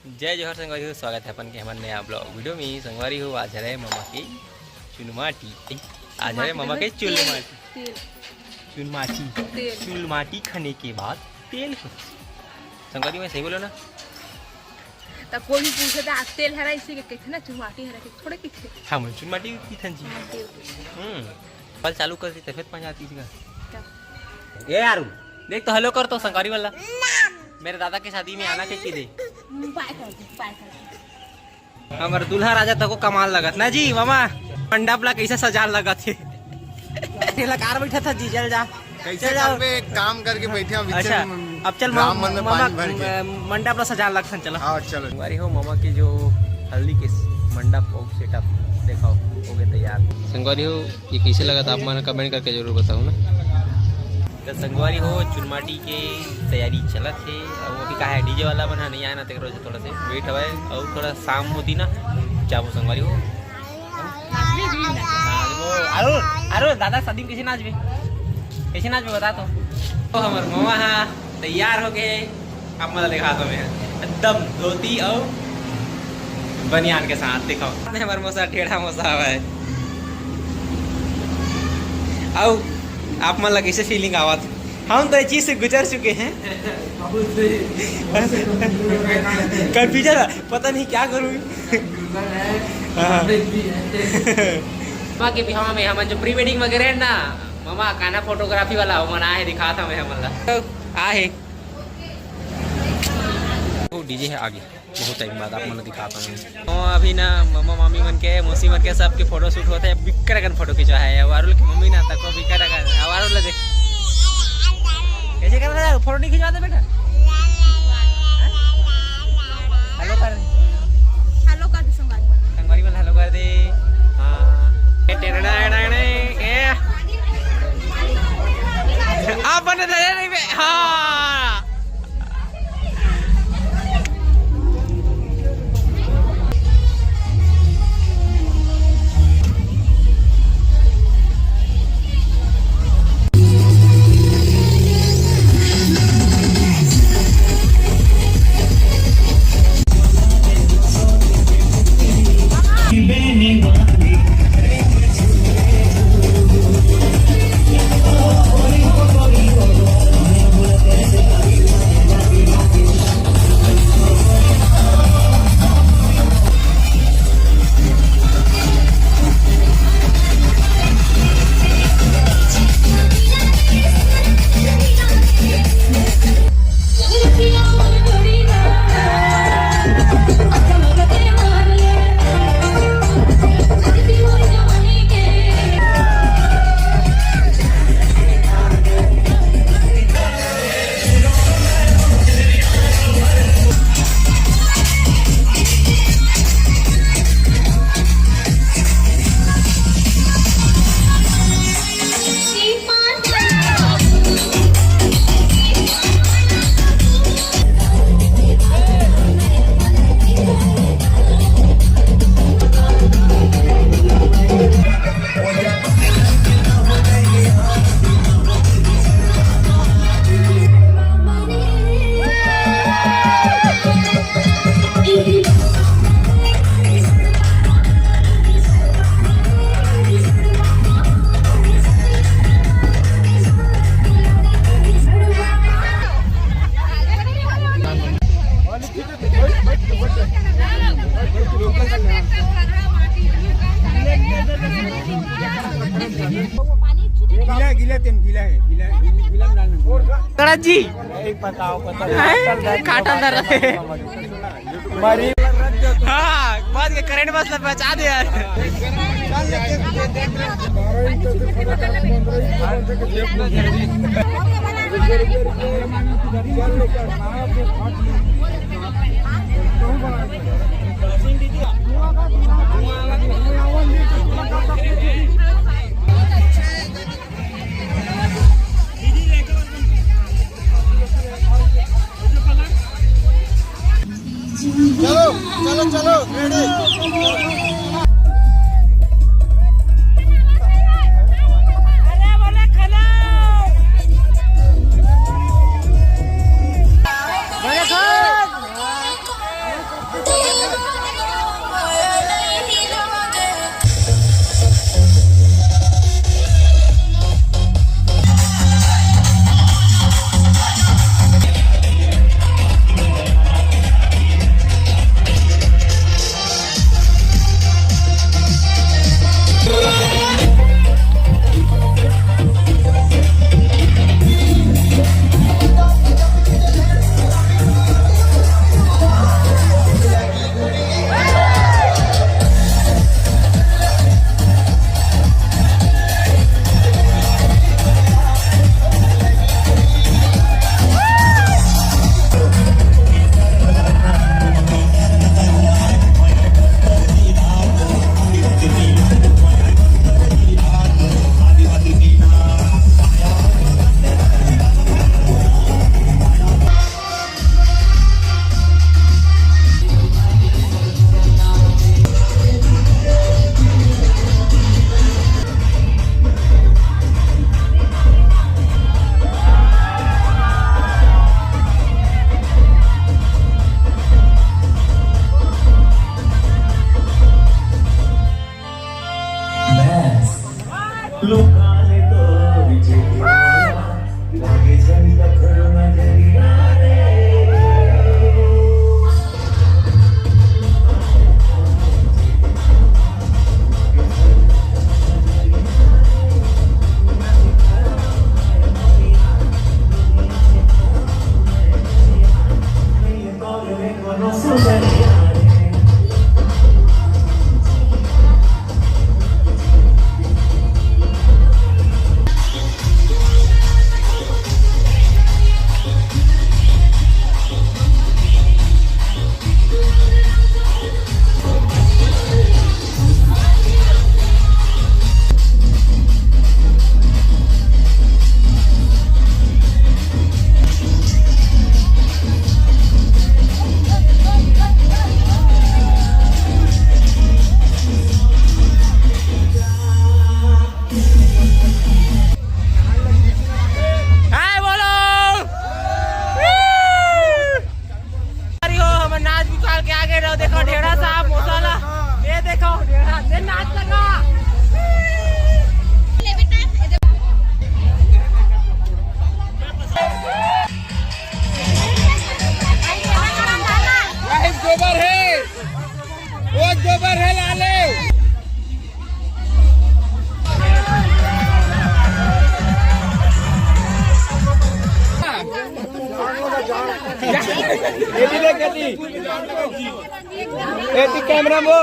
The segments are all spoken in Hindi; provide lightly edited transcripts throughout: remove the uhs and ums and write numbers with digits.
जय जोहर संगवारी हो, स्वागत है अपन के हमारे नया ब्लॉग वीडियो में। संगवारी हो आज है मामा के चुनमाटी, आज है मामा के चुलमाटी चुलमाटी खाने के बाद तेल संगवारी में सही बोलो ना। तब कोई भी पूछे तो तेल हरा इसी के कहते ना चुनमाटी हरा के थोड़े किथे हाँ मैं चुनमाटी की थंजी कल चालू कर दी तबियत पहुंच जाती थी। ये यार देख तो हेलो कर तो संगवारी वाला मेरे दादा के शादी में आना के दे हमारे दूल्हा राजा तक को कमाल लगत ना जी मामा। मंडप ला कैसे सजा लगत थे कार बैठा था जी जल जा कैसे जाओ काम करके बैठे हैं। अच्छा अब चल मामा मंडप ला सजा लग चलो। हाँ चलो संगवारी हो मामा की जो हल्दी के मंडप और सेटअप देखो हो गए तैयार। संगवारी हो ये कैसे लगा था आप माना कमेंट करके जरूर बताओ ना। तो संगवारी हो चुनमाटी के तैयारी चलत है और अभी कहा है डीजे वाला बना नहीं आया ना तेरे थोड़ा से वेट हवा और थोड़ा शाम होती ना चाहो संगवारी हो अरे अरे दादा शादी कैसे नाचबे बता तो हमारे मामा हाँ तैयार हो गए। अब मतलब दिखा दो मैं एकदम धोती और बनियान के साथ दिखाओ हमारे मोसा टेढ़ा मोसा हुआ है और आप मन लगे कैसे फीलिंग आवा हम तो ये चीज से गुजर चुके हैं। कंफ्यूजन पता नहीं क्या करूँ के भी हम जो प्री वेडिंग वगैरह है ना मामा काना फोटोग्राफी वाला हो मना है दिखा था मैं हमला आहे वो डीजे है आगे बहुत टाइम बाद आप मन दिखाता हूँ। तो अभी ना मामा मामी मन के मौसी मन के सबके फोटो शूट होते हैं बिकरगन फोटो खिंचा है वारुल की मम्मी ना तक बिकरगन वारुल देख कैसे कर रहा है फोटो नहीं खिंचवाते बेटा। हेलो कर दे संगवारी मन हेलो कर दे। आप बने नहीं हाँ जी काटल दर हाँ बाद के करंट बस बचा दे यार। चलो चलो रेडी हाय बोलो हम नाच निकाल के आगे रहो। देखो ढेरा साहब मौसाला, ये देखो ढेरा से नाच लगा। गोबर है, वो गोबर है लाले। कैमरा वो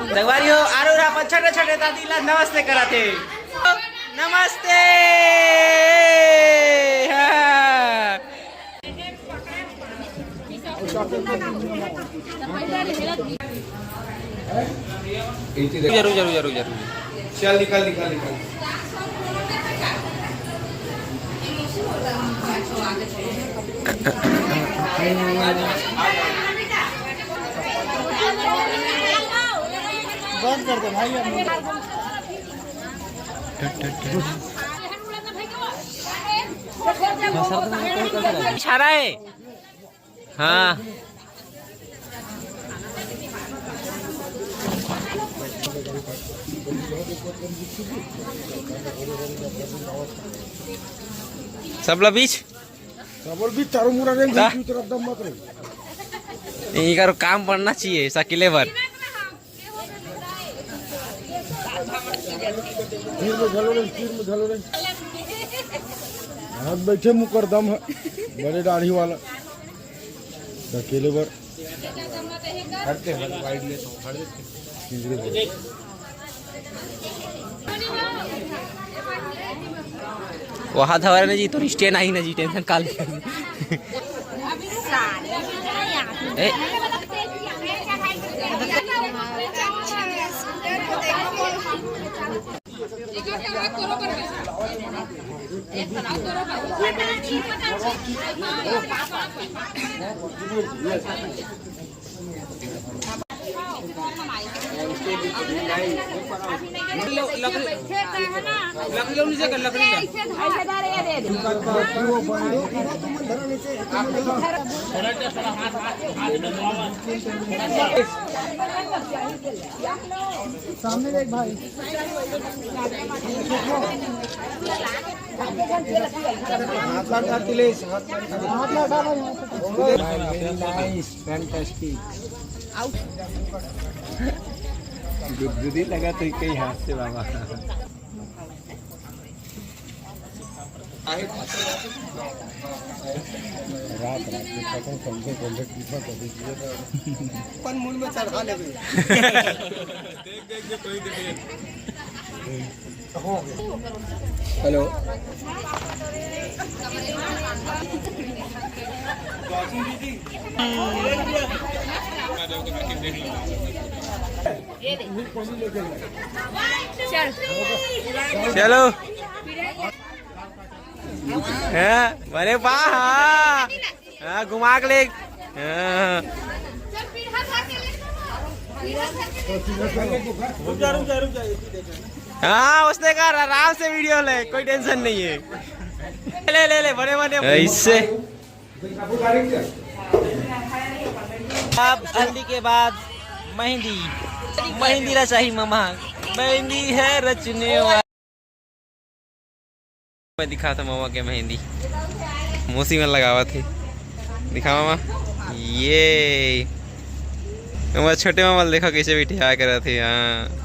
संगवारी हो आरो रा छोटे छोटे दादीला नमस्ते कराते। नमस्ते हाँ। जरूर जरूर जरूर जरूर चल निकाल निकाल निकाल। बंद कर दो भाई। इशारा है हाँ। सबला बीच सबल भी चारों मुरा रे तरफ दम मत रे। यही करो काम पड़ना चाहिए सकिले भर। फिर में झलो रे, फिर में झलो रे। हाथ बैठे मुकर दम है बड़े दाढ़ी वाला अकेले बर हटते हैं वाइड ले तो हट देते। वहाँ धवारे ना जी तो स्टे नहीं ना जी टेंशन काल सामने देख भाई। हाथ लगा तिलेश, हाथ लगा भाई। Nice fantastic. गुदगुदी लगा तो कई हाथ से बाबा। रात रात के पता समझे बोले कितना कर दीजिए अपन मूल में चढ़ा ले। देख देख के कोई दे हो गया। हेलो चलो अरे वाह हाँ घुमा के ले हाँ उसने कहा आराम से वीडियो ले कोई टेंशन नहीं है। ले ले ले बड़े बड़े इससे अब हल्दी के बाद मेहंदी मेहंदी रचाही मामा मेहंदी है रचने वाला। मैं दिखा था मामा के मेहंदी मौसी में लगावा थी। दिखा मामा ये मामा छोटे मामा देखा कैसे बिठा कर रहे थे। हाँ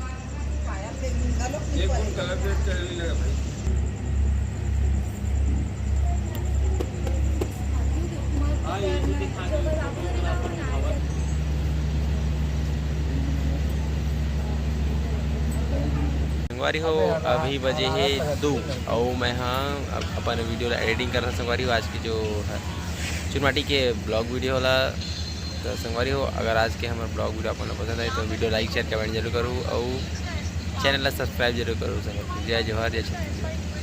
संगवारी हो अभी बजे है 2 और मैं हाँ अपन वीडियो एडिटिंग कर रहा संगवारी हो आज की जो चुनमाटी के ब्लॉग वीडियो होला। तो संगवारी हो अगर आज के हमारे ब्लॉग वीडियो आपको पसंद आए तो वीडियो लाइक शेयर कमेंट जरूर करूँ और चैनल सब्सक्राइब जरूर करूँ। संगवारी जय जोहार जय छत्तीसगढ़।